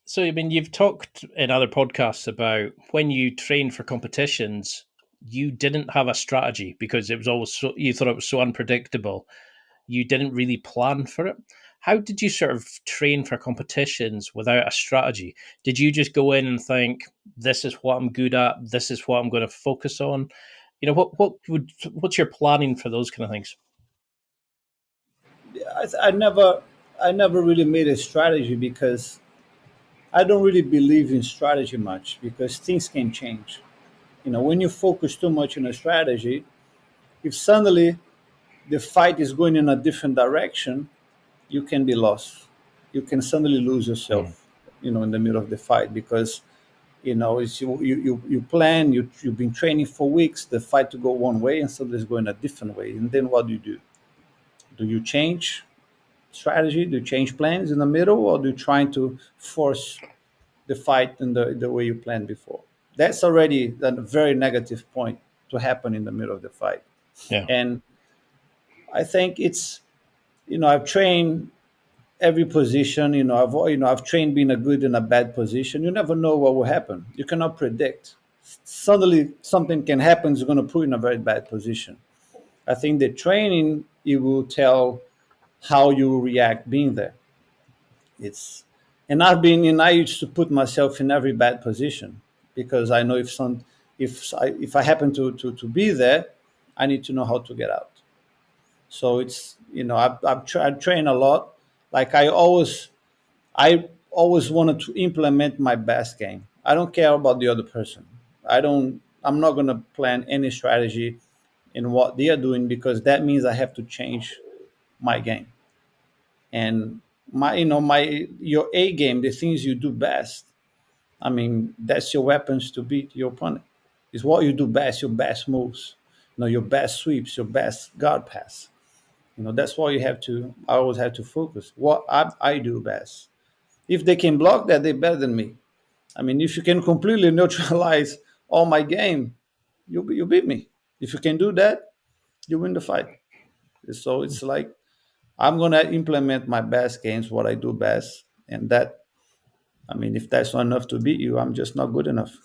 So, I mean, you've talked in other podcasts about when you trained for competitions, you didn't have a strategy because it was always so, you thought it was so unpredictable. You didn't really plan for it. How did you sort of train for competitions without a strategy? Did you just go in and think, this is what I'm good at, this is what I'm going to focus on? What's your planning for those kind of things? I never really made a strategy because I don't really believe in strategy much because things can change. When you focus too much on a strategy, if suddenly the fight is going in a different direction, you can be lost. You can suddenly lose Mm. yourself, in the middle of the fight because it's you plan, you've been training for weeks, the fight to go one way and suddenly it's going a different way. And then what do you do? Do you change strategy? Do you change plans in the middle, or do you try to force the fight in the way you planned before? That's already a very negative point to happen in the middle of the fight. Yeah. And I think it's I've trained every position. I've trained being a good and a bad position. You never know what will happen. You cannot predict. Suddenly something can happen. It's going to put you in a very bad position. I think the training, it will tell how you will react being there. It's and I used to put myself in every bad position because I know if I happen to be there, I need to know how to get out. So I train a lot. Like I always wanted to implement my best game. I don't care about the other person. I'm not gonna plan any strategy in what they are doing because that means I have to change my game. And my your A game, the things you do best. I mean, that's your weapons to beat your opponent. It's what you do best, your best moves, your best sweeps, your best guard pass. That's what I always have to focus. What I do best. If they can block that, they're better than me. I mean, if you can completely neutralize all my game, you beat me. If you can do that, you win the fight. So it's like I'm gonna implement my best games, what I do best, and that. I mean, if that's not enough to beat you, I'm just not good enough.